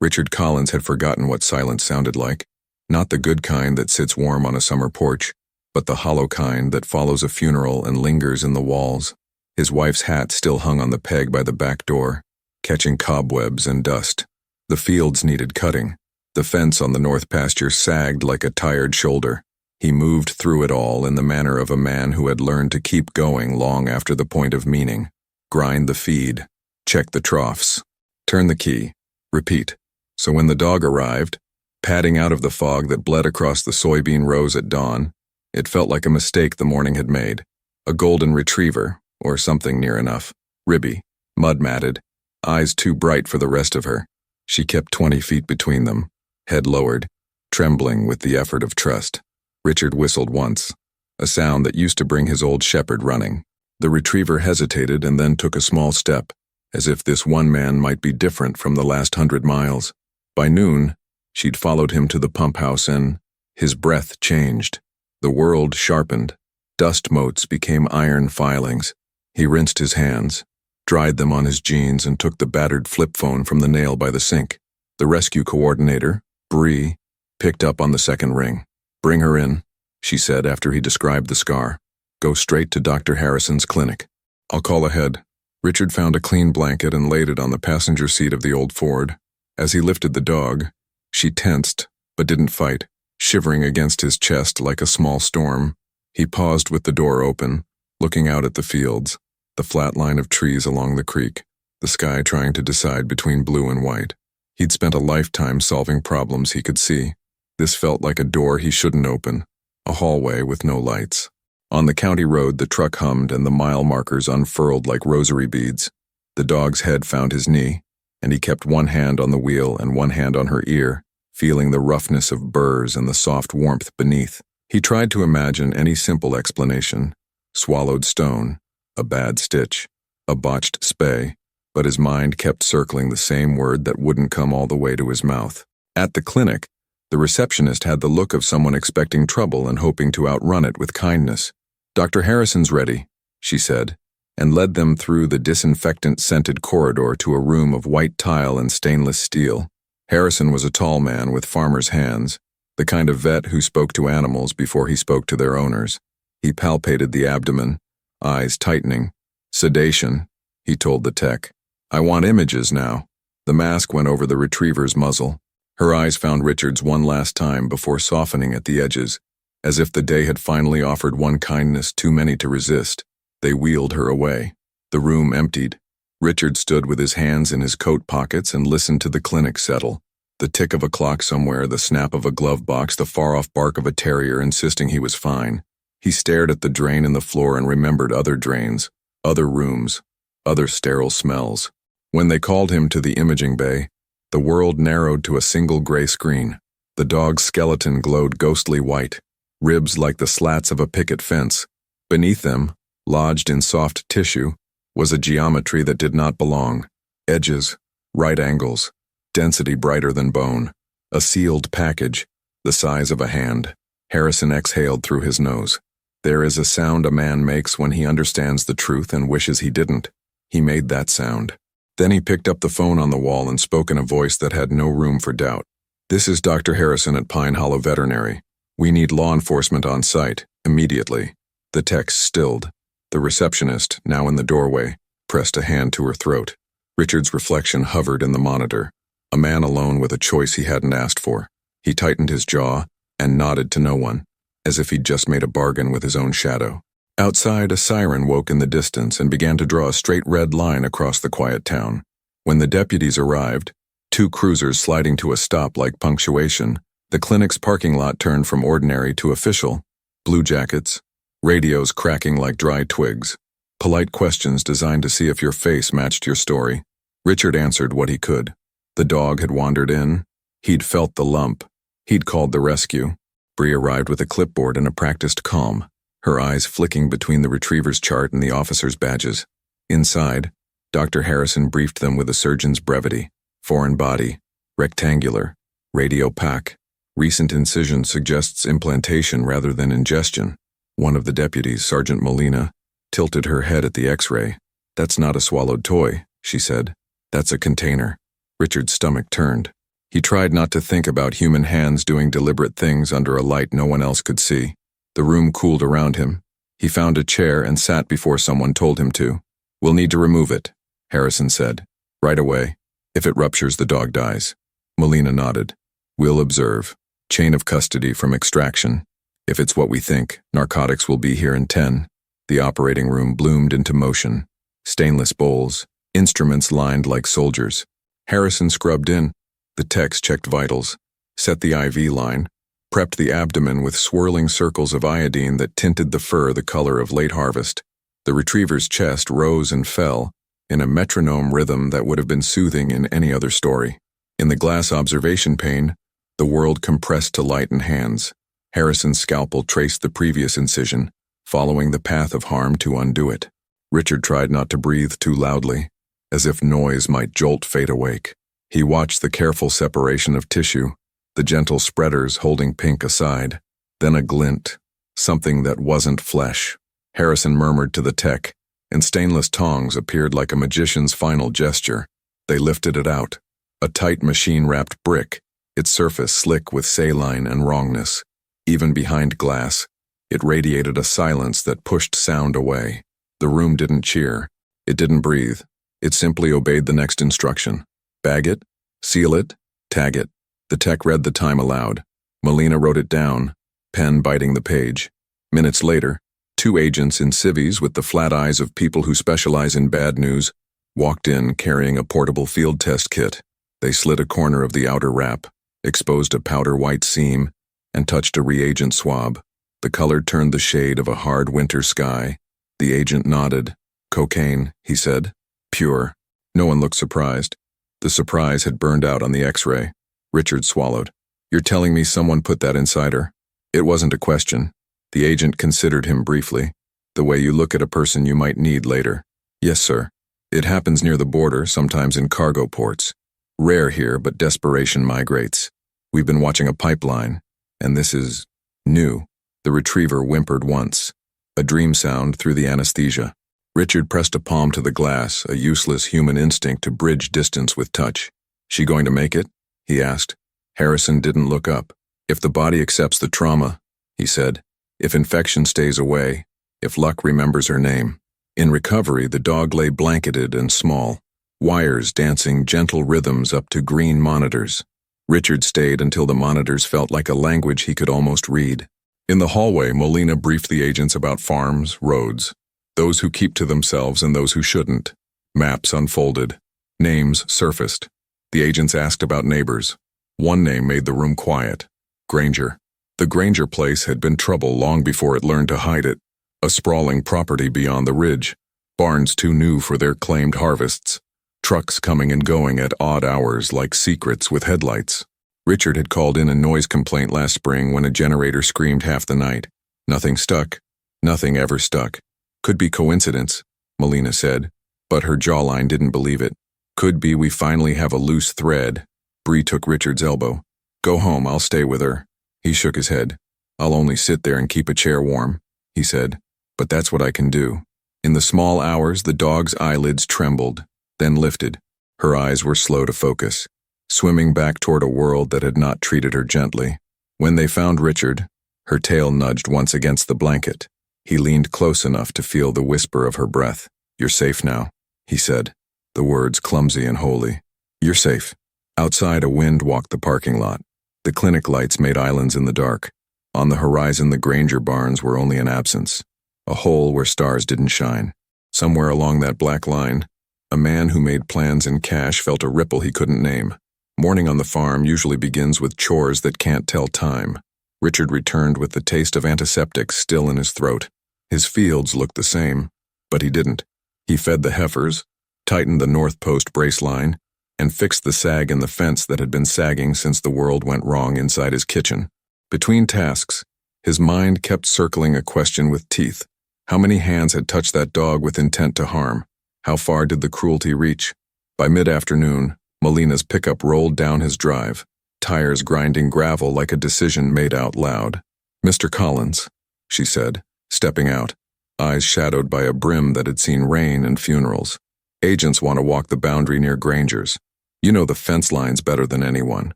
Richard Collins had forgotten what silence sounded like. Not the good kind that sits warm on a summer porch, but the hollow kind that follows a funeral and lingers in the walls. His wife's hat still hung on the peg by the back door, catching cobwebs and dust. The fields needed cutting. The fence on the north pasture sagged like a tired shoulder. He moved through it all in the manner of a man who had learned to keep going long after the point of meaning. Grind the feed. Check the troughs. Turn the key. Repeat. So when the dog arrived, padding out of the fog that bled across the soybean rows at dawn, it felt like a mistake the morning had made. A golden retriever, or something near enough. Ribby, mud-matted, eyes too bright for the rest of her. She kept 20 feet between them, head lowered, trembling with the effort of trust. Richard whistled once, a sound that used to bring his old shepherd running. The retriever hesitated and then took a small step, as if this one man might be different from the last 100 miles. By noon, she'd followed him to the pump house and his breath changed. The world sharpened. Dust motes became iron filings. He rinsed his hands, dried them on his jeans, and took the battered flip phone from the nail by the sink. The rescue coordinator, Bree, picked up on the second ring. "Bring her in," she said after he described the scar. "Go straight to Dr. Harrison's clinic. I'll call ahead." Richard found a clean blanket and laid it on the passenger seat of the old Ford. As he lifted the dog, she tensed, but didn't fight, shivering against his chest like a small storm. He paused with the door open, looking out at the fields, the flat line of trees along the creek, the sky trying to decide between blue and white. He'd spent a lifetime solving problems he could see. This felt like a door he shouldn't open, a hallway with no lights. On the county road, the truck hummed and the mile markers unfurled like rosary beads. The dog's head found his knee, and he kept one hand on the wheel and one hand on her ear, feeling the roughness of burrs and the soft warmth beneath. He tried to imagine any simple explanation: swallowed stone, a bad stitch, a botched spay, but his mind kept circling the same word that wouldn't come all the way to his mouth. At the clinic, the receptionist had the look of someone expecting trouble and hoping to outrun it with kindness. "Dr. Harrison's ready," she said, and led them through the disinfectant-scented corridor to a room of white tile and stainless steel. Harrison was a tall man with farmer's hands, the kind of vet who spoke to animals before he spoke to their owners. He palpated the abdomen, eyes tightening. "Sedation," he told the tech. "I want images now." The mask went over the retriever's muzzle. Her eyes found Richard's one last time before softening at the edges, as if the day had finally offered one kindness too many to resist. They wheeled her away. The room emptied. Richard stood with his hands in his coat pockets and listened to the clinic settle. The tick of a clock somewhere, the snap of a glove box, the far-off bark of a terrier insisting he was fine. He stared at the drain in the floor and remembered other drains, other rooms, other sterile smells. When they called him to the imaging bay, the world narrowed to a single gray screen. The dog's skeleton glowed ghostly white, ribs like the slats of a picket fence. Beneath them, lodged in soft tissue, was a geometry that did not belong. Edges, right angles, density brighter than bone. A sealed package, the size of a hand. Harrison exhaled through his nose. There is a sound a man makes when he understands the truth and wishes he didn't. He made that sound. Then he picked up the phone on the wall and spoke in a voice that had no room for doubt. "This is Dr. Harrison at Pine Hollow Veterinary. We need law enforcement on site, immediately." The text stilled. The receptionist, now in the doorway, pressed a hand to her throat. Richard's reflection hovered in the monitor, a man alone with a choice he hadn't asked for. He tightened his jaw and nodded to no one, as if he'd just made a bargain with his own shadow. Outside, a siren woke in the distance and began to draw a straight red line across the quiet town. When the deputies arrived, two cruisers sliding to a stop like punctuation, the clinic's parking lot turned from ordinary to official. Blue jackets, radios cracking like dry twigs, polite questions designed to see if your face matched your story. Richard answered what he could. The dog had wandered in. He'd felt the lump. He'd called the rescue. Bree arrived with a clipboard and a practiced calm, her eyes flicking between the retriever's chart and the officer's badges. Inside, Dr. Harrison briefed them with a surgeon's brevity. Foreign body, rectangular, radio pack. Recent incision suggests implantation rather than ingestion. One of the deputies, Sergeant Molina, tilted her head at the X-ray. "That's not a swallowed toy," she said. "That's a container." Richard's stomach turned. He tried not to think about human hands doing deliberate things under a light no one else could see. The room cooled around him. He found a chair and sat before someone told him to. "We'll need to remove it," Harrison said. "Right away. If it ruptures, the dog dies." Molina nodded. "We'll observe. Chain of custody from extraction. If it's what we think, narcotics will be here in 10. The operating room bloomed into motion. Stainless bowls, instruments lined like soldiers. Harrison scrubbed in. The techs checked vitals, set the IV line, prepped the abdomen with swirling circles of iodine that tinted the fur the color of late harvest. The retriever's chest rose and fell in a metronome rhythm that would have been soothing in any other story. In the glass observation pane, the world compressed to light and hands. Harrison's scalpel traced the previous incision, following the path of harm to undo it. Richard tried not to breathe too loudly, as if noise might jolt fate awake. He watched the careful separation of tissue, the gentle spreaders holding Pink aside, then a glint, something that wasn't flesh. Harrison murmured to the tech, and stainless tongs appeared like a magician's final gesture. They lifted it out, a tight machine-wrapped brick, its surface slick with saline and wrongness. Even behind glass, it radiated a silence that pushed sound away. The room didn't cheer. It didn't breathe. It simply obeyed the next instruction. Bag it, seal it, tag it. The tech read the time aloud. Molina wrote it down, pen biting the page. Minutes later, 2 agents in civvies with the flat eyes of people who specialize in bad news walked in carrying a portable field test kit. They slit a corner of the outer wrap, exposed a powder white seam, and touched a reagent swab. The color turned the shade of a hard winter sky. The agent nodded. "Cocaine," he said. "Pure." No one looked surprised. The surprise had burned out on the X-ray. Richard swallowed. "You're telling me someone put that inside her?" It wasn't a question. The agent considered him briefly. "The way you look at a person you might need later." "Yes, sir. It happens near the border, sometimes in cargo ports. Rare here, but desperation migrates. We've been watching a pipeline, and this is new." The retriever whimpered once, a dream sound through the anesthesia. Richard pressed a palm to the glass, a useless human instinct to bridge distance with touch. "She going to make it?" he asked. Harrison didn't look up. "If the body accepts the trauma," he said. "If infection stays away, if luck remembers her name." In recovery, the dog lay blanketed and small, wires dancing gentle rhythms up to green monitors. Richard stayed until the monitors felt like a language he could almost read. In the hallway, Molina briefed the agents about farms, roads, those who keep to themselves and those who shouldn't. Maps unfolded. Names surfaced. The agents asked about neighbors. One name made the room quiet. Granger. The Granger place had been trouble long before it learned to hide it. A sprawling property beyond the ridge. Barns too new for their claimed harvests. Trucks coming and going at odd hours like secrets with headlights. Richard had called in a noise complaint last spring when a generator screamed half the night. Nothing stuck. Nothing ever stuck. Could be coincidence, Molina said, but her jawline didn't believe it. Could be we finally have a loose thread. Bree took Richard's elbow. "Go home, I'll stay with her." He shook his head. "I'll only sit there and keep a chair warm," he said. "But that's what I can do." In the small hours, the dog's eyelids trembled, then lifted. Her eyes were slow to focus, swimming back toward a world that had not treated her gently. When they found Richard, her tail nudged once against the blanket. He leaned close enough to feel the whisper of her breath. "You're safe now," he said, the words clumsy and holy. "You're safe." Outside, a wind walked the parking lot. The clinic lights made islands in the dark. On the horizon, the Granger barns were only an absence, a hole where stars didn't shine. Somewhere along that black line, a man who made plans in cash felt a ripple he couldn't name. Morning on the farm usually begins with chores that can't tell time. Richard returned with the taste of antiseptic still in his throat. His fields looked the same, but he didn't. He fed the heifers, tightened the north post brace line, and fixed the sag in the fence that had been sagging since the world went wrong inside his kitchen. Between tasks, his mind kept circling a question with teeth. How many hands had touched that dog with intent to harm? How far did the cruelty reach? By mid-afternoon, Molina's pickup rolled down his drive, tires grinding gravel like a decision made out loud. "Mr. Collins," she said, stepping out, eyes shadowed by a brim that had seen rain and funerals. "Agents want to walk the boundary near Granger's. You know the fence lines better than anyone.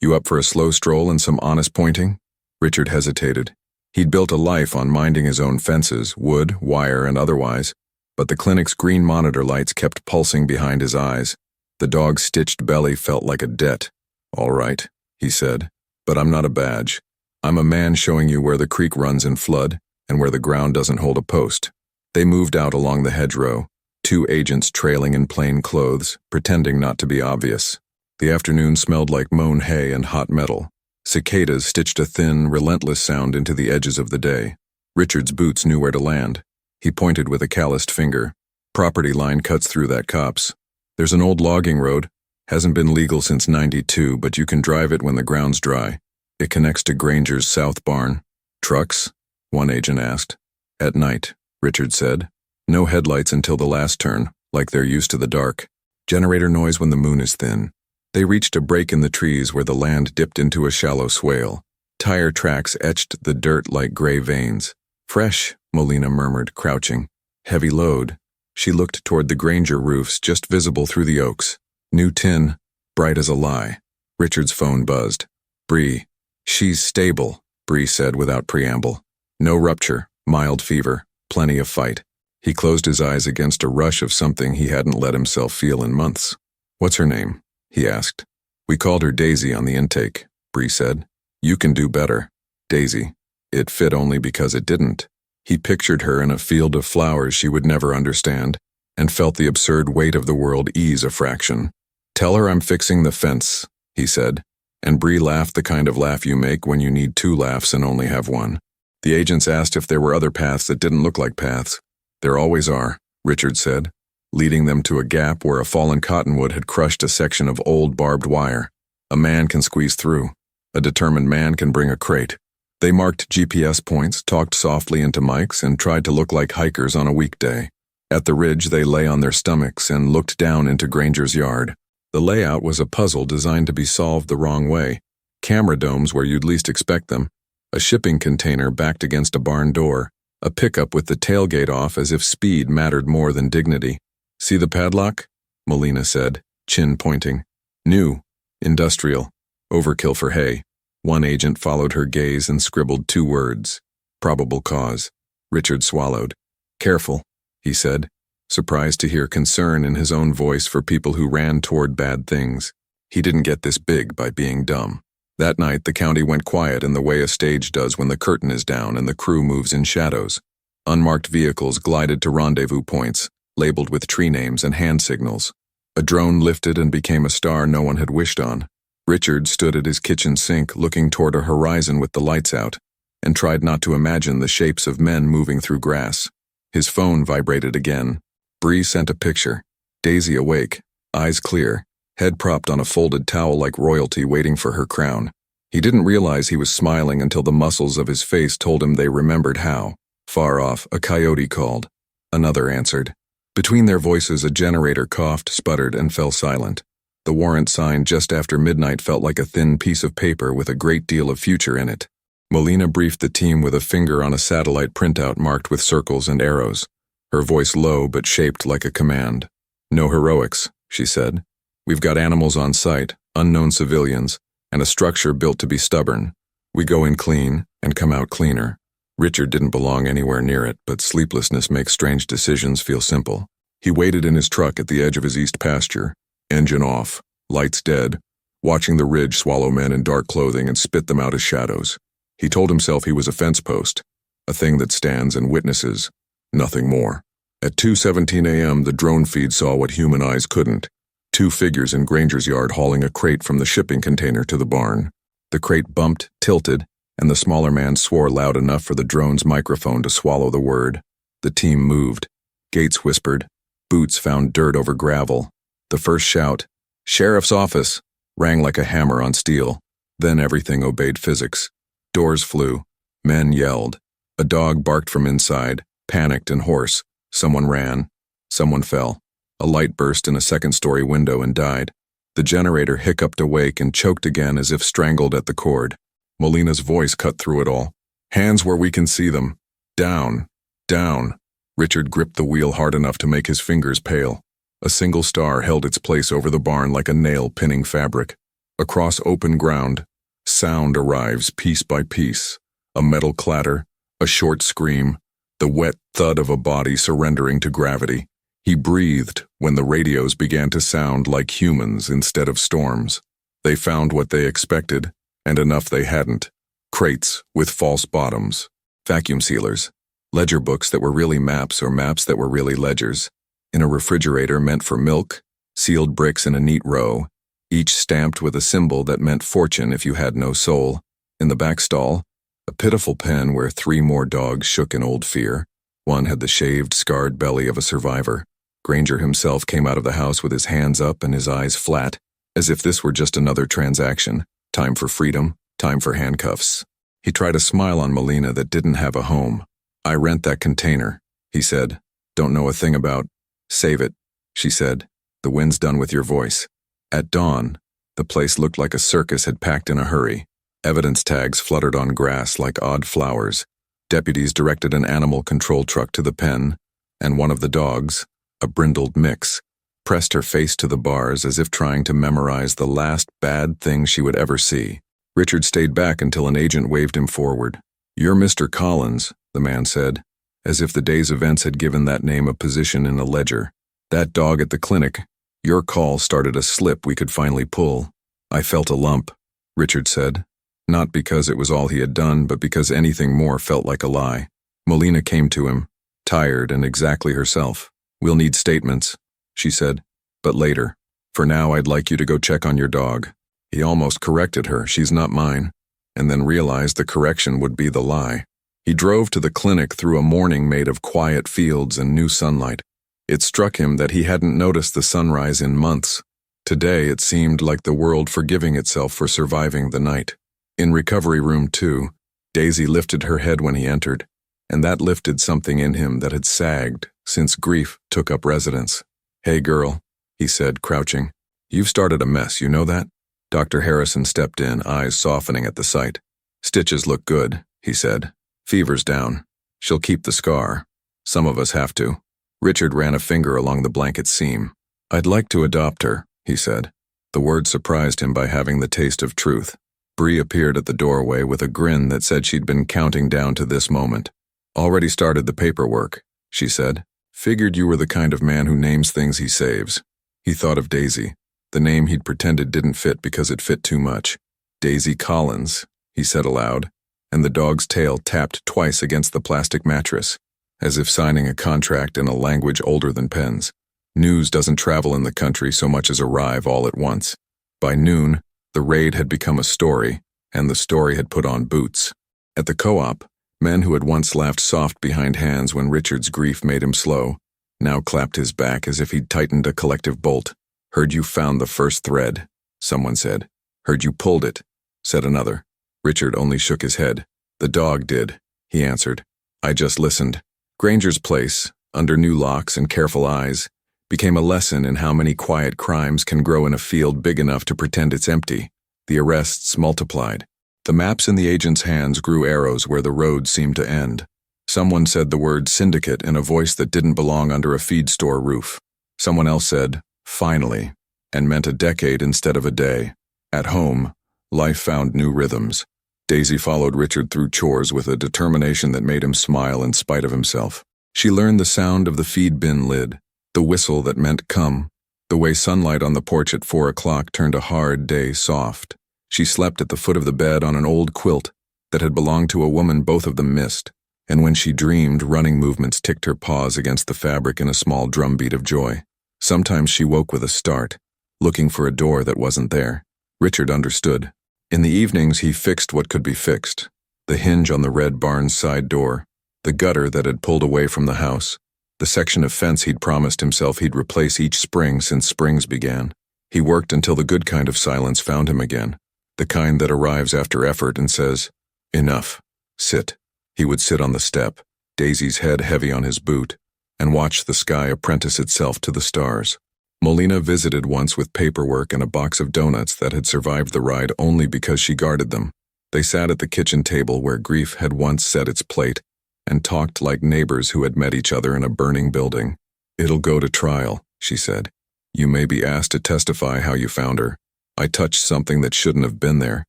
You up for a slow stroll and some honest pointing? Richard hesitated. He'd built a life on minding his own fences, wood, wire, and otherwise, but the clinic's green monitor lights kept pulsing behind his eyes. The dog's stitched belly felt like a debt. All right, he said, but I'm not a badge. I'm a man showing you where the creek runs in flood and where the ground doesn't hold a post. They moved out along the hedgerow, 2 agents trailing in plain clothes, pretending not to be obvious. The afternoon smelled like mown hay and hot metal. Cicadas stitched a thin, relentless sound into the edges of the day. Richard's boots knew where to land. He pointed with a calloused finger. Property line cuts through that copse. There's an old logging road. Hasn't been legal since '92, but you can drive it when the ground's dry. It connects to Granger's south barn. Trucks? One agent asked. At night, Richard said. No headlights until the last turn, like they're used to the dark. Generator noise when the moon is thin. They reached a break in the trees where the land dipped into a shallow swale. Tire tracks etched the dirt like gray veins. Fresh, Molina murmured, crouching. Heavy load. She looked toward the Granger roofs just visible through the oaks. New tin, bright as a lie. Richard's phone buzzed. Bree. She's stable, Bree said without preamble. No rupture, mild fever, plenty of fight. He closed his eyes against a rush of something he hadn't let himself feel in months. What's her name? He asked. We called her Daisy on the intake, Bree said. You can do better. Daisy. It fit only because it didn't. He pictured her in a field of flowers she would never understand, and felt the absurd weight of the world ease a fraction. Tell her I'm fixing the fence, he said, and Bree laughed the kind of laugh you make when you need 2 laughs and only have one. The agents asked if there were other paths that didn't look like paths. There always are, Richard said, leading them to a gap where a fallen cottonwood had crushed a section of old barbed wire. A man can squeeze through. A determined man can bring a crate. They marked GPS points, talked softly into mics, and tried to look like hikers on a weekday. At the ridge, they lay on their stomachs and looked down into Granger's yard. The layout was a puzzle designed to be solved the wrong way. Camera domes where you'd least expect them. A shipping container backed against a barn door. A pickup with the tailgate off as if speed mattered more than dignity. See the padlock? Molina said, chin pointing. New. Industrial. Overkill for hay. One agent followed her gaze and scribbled 2 words. Probable cause. Richard swallowed. Careful, he said, surprised to hear concern in his own voice for people who ran toward bad things. He didn't get this big by being dumb. That night, the county went quiet in the way a stage does when the curtain is down and the crew moves in shadows. Unmarked vehicles glided to rendezvous points, labeled with tree names and hand signals. A drone lifted and became a star no one had wished on. Richard stood at his kitchen sink looking toward a horizon with the lights out, and tried not to imagine the shapes of men moving through grass. His phone vibrated again. Bree sent a picture. Daisy awake, eyes clear, head propped on a folded towel like royalty waiting for her crown. He didn't realize he was smiling until the muscles of his face told him they remembered how. Far off, a coyote called. Another answered. Between their voices, a generator coughed, sputtered, and fell silent. The warrant signed just after midnight felt like a thin piece of paper with a great deal of future in it. Molina briefed the team with a finger on a satellite printout marked with circles and arrows, her voice low but shaped like a command. No heroics, she said. We've got animals on site, unknown civilians, and a structure built to be stubborn. We go in clean and come out cleaner. Richard didn't belong anywhere near it, but sleeplessness makes strange decisions feel simple. He waited in his truck at the edge of his east pasture, engine off, lights dead, watching the ridge swallow men in dark clothing and spit them out as shadows. He told himself he was a fence post, a thing that stands and witnesses, nothing more. At 2:17 a.m., the drone feed saw what human eyes couldn't. 2 figures in Granger's yard hauling a crate from the shipping container to the barn. The crate bumped, tilted, and the smaller man swore loud enough for the drone's microphone to swallow the word. The team moved. Gates whispered. Boots found dirt over gravel. The first shout, "Sheriff's office," rang like a hammer on steel. Then everything obeyed physics. Doors flew. Men yelled. A dog barked from inside, panicked and hoarse. Someone ran. Someone fell. A light burst in a second-story window and died. The generator hiccuped awake and choked again as if strangled at the cord. Molina's voice cut through it all. Hands where we can see them. Down. Down. Richard gripped the wheel hard enough to make his fingers pale. A single star held its place over the barn like a nail pinning fabric. Across open ground, sound arrives piece by piece. A metal clatter, a short scream, the wet thud of a body surrendering to gravity. He breathed when the radios began to sound like humans instead of storms. They found what they expected, and enough they hadn't. Crates with false bottoms, vacuum sealers, ledger books that were really maps or maps that were really ledgers, in a refrigerator meant for milk, sealed bricks in a neat row, each stamped with a symbol that meant fortune if you had no soul. In the back stall, a pitiful pen where 3 more dogs shook in old fear. One had the shaved, scarred belly of a survivor. Granger himself came out of the house with his hands up and his eyes flat, as if this were just another transaction. Time for freedom, time for handcuffs. He tried a smile on Melina that didn't have a home. "I rent that container," he said. "Don't know a thing about." "Save it," she said. "The wind's done with your voice." At dawn, the place looked like a circus had packed in a hurry. Evidence tags fluttered on grass like odd flowers. Deputies directed an animal control truck to the pen, and one of the dogs, a brindled mix, pressed her face to the bars as if trying to memorize the last bad thing she would ever see. Richard stayed back until an agent waved him forward. "You're Mr. Collins," the man said, as if the day's events had given that name a position in a ledger. "That dog at the clinic, your call started a slip we could finally pull." "I felt a lump," Richard said. Not because it was all he had done, but because anything more felt like a lie. Melina came to him, tired and exactly herself. "We'll need statements," she said, "but later. For now, I'd like you to go check on your dog." He almost corrected her, "She's not mine," and then realized the correction would be the lie. He drove to the clinic through a morning made of quiet fields and new sunlight. It struck him that he hadn't noticed the sunrise in months. Today it seemed like the world forgiving itself for surviving the night. In recovery room 2, Daisy lifted her head when he entered, and that lifted something in him that had sagged since grief took up residence. "Hey girl," he said, crouching. "You've started a mess, you know that?" Dr. Harrison stepped in, eyes softening at the sight. "Stitches look good," he said. "Fever's down. She'll keep the scar. Some of us have to." Richard ran a finger along the blanket seam. "I'd like to adopt her," he said. The word surprised him by having the taste of truth. Bree appeared at the doorway with a grin that said she'd been counting down to this moment. "Already started the paperwork," she said. "Figured you were the kind of man who names things he saves." He thought of Daisy. The name he'd pretended didn't fit because it fit too much. "Daisy Collins," he said aloud, and the dog's tail tapped twice against the plastic mattress, as if signing a contract in a language older than pens. News doesn't travel in the country so much as arrive all at once. By noon, the raid had become a story, and the story had put on boots. At the co-op, men who had once laughed soft behind hands when Richard's grief made him slow, now clapped his back as if he'd tightened a collective bolt. "Heard you found the first thread," someone said. "Heard you pulled it," said another. Richard only shook his head. "The dog did," he answered. "I just listened." Granger's place, under new locks and careful eyes, became a lesson in how many quiet crimes can grow in a field big enough to pretend it's empty. The arrests multiplied. The maps in the agent's hands grew arrows where the road seemed to end. Someone said the word syndicate in a voice that didn't belong under a feed store roof. Someone else said, "finally," and meant a decade instead of a day. At home, life found new rhythms. Daisy followed Richard through chores with a determination that made him smile in spite of himself. She learned the sound of the feed bin lid, the whistle that meant come, the way sunlight on the porch at 4 o'clock turned a hard day soft. She slept at the foot of the bed on an old quilt that had belonged to a woman both of them missed, and when she dreamed, running movements ticked her paws against the fabric in a small drumbeat of joy. Sometimes she woke with a start, looking for a door that wasn't there. Richard understood. In the evenings he fixed what could be fixed. The hinge on the red barn's side door, the gutter that had pulled away from the house, the section of fence he'd promised himself he'd replace each spring since springs began. He worked until the good kind of silence found him again, the kind that arrives after effort and says, "Enough, sit." He would sit on the step, Daisy's head heavy on his boot, and watch the sky apprentice itself to the stars. Melina visited once with paperwork and a box of donuts that had survived the ride only because she guarded them. They sat at the kitchen table where grief had once set its plate, and talked like neighbors who had met each other in a burning building. "It'll go to trial," she said. "You may be asked to testify how you found her." I touched something that shouldn't have been there,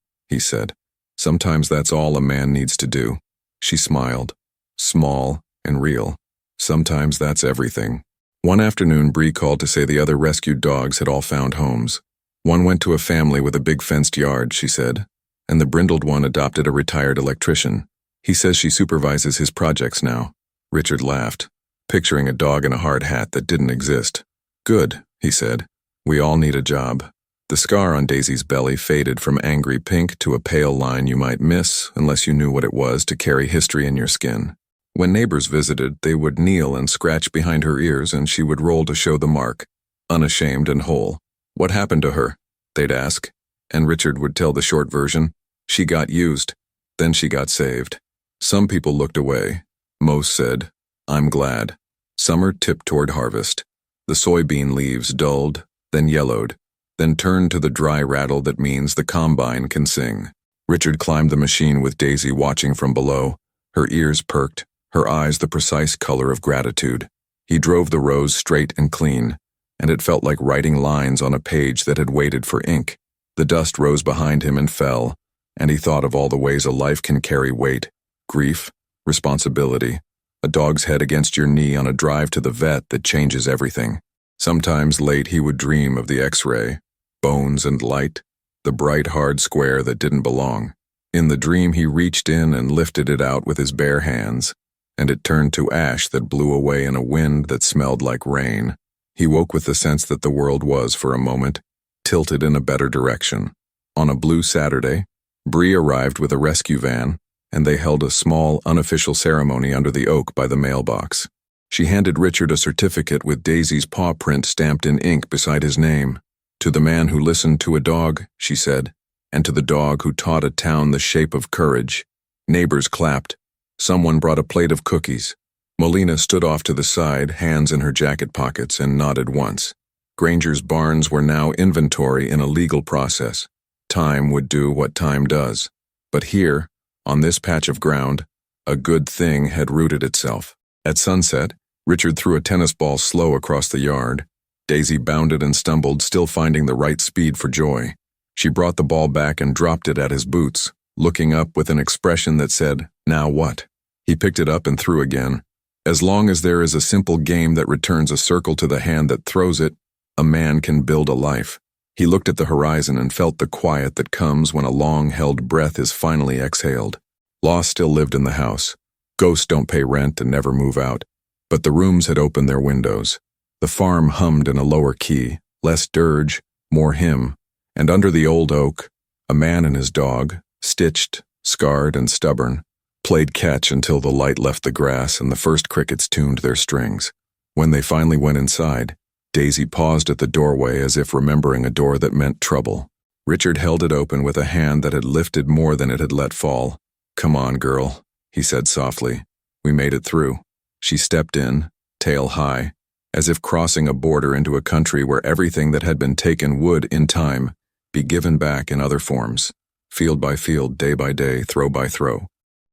he said. Sometimes that's all a man needs to do. She smiled. Small and real. Sometimes that's everything. One afternoon, Bree called to say the other rescued dogs had all found homes. One went to a family with a big fenced yard, she said, and the brindled one adopted a retired electrician. He says she supervises his projects now. Richard laughed, picturing a dog in a hard hat that didn't exist. Good, he said. We all need a job. The scar on Daisy's belly faded from angry pink to a pale line you might miss unless you knew what it was to carry history in your skin. When neighbors visited, they would kneel and scratch behind her ears and she would roll to show the mark, unashamed and whole. What happened to her? They'd ask, and Richard would tell the short version. She got used. Then she got saved. Some people looked away. Most said, I'm glad. Summer tipped toward harvest. The soybean leaves dulled, then yellowed, then turned to the dry rattle that means the combine can sing. Richard climbed the machine with Daisy watching from below, her ears perked, her eyes the precise color of gratitude. He drove the rows straight and clean, and it felt like writing lines on a page that had waited for ink. The dust rose behind him and fell, and he thought of all the ways a life can carry weight, grief, responsibility, a dog's head against your knee on a drive to the vet that changes everything. Sometimes late he would dream of the X-ray, bones and light, the bright hard square that didn't belong. In the dream he reached in and lifted it out with his bare hands, and it turned to ash that blew away in a wind that smelled like rain. He woke with the sense that the world was, for a moment, tilted in a better direction. On a blue Saturday, Bree arrived with a rescue van, and they held a small, unofficial ceremony under the oak by the mailbox. She handed Richard a certificate with Daisy's paw print stamped in ink beside his name. To the man who listened to a dog, she said, and to the dog who taught a town the shape of courage. Neighbors clapped. Someone brought a plate of cookies. Molina stood off to the side, hands in her jacket pockets, and nodded once. Granger's barns were now inventory in a legal process. Time would do what time does. But here, on this patch of ground, a good thing had rooted itself. At sunset, Richard threw a tennis ball slow across the yard. Daisy bounded and stumbled, still finding the right speed for joy. She brought the ball back and dropped it at his boots, looking up with an expression that said, "Now what?" He picked it up and threw again. As long as there is a simple game that returns a circle to the hand that throws it, a man can build a life. He looked at the horizon and felt the quiet that comes when a long-held breath is finally exhaled. Law still lived in the house. Ghosts don't pay rent and never move out. But the rooms had opened their windows. The farm hummed in a lower key, less dirge, more hymn, and under the old oak, a man and his dog, stitched, scarred, and stubborn, played catch until the light left the grass and the first crickets tuned their strings. When they finally went inside, Daisy paused at the doorway as if remembering a door that meant trouble. Richard held it open with a hand that had lifted more than it had let fall. "Come on, girl," he said softly. "We made it through." She stepped in, tail high, as if crossing a border into a country where everything that had been taken would, in time, be given back in other forms, field by field, day by day, throw by throw.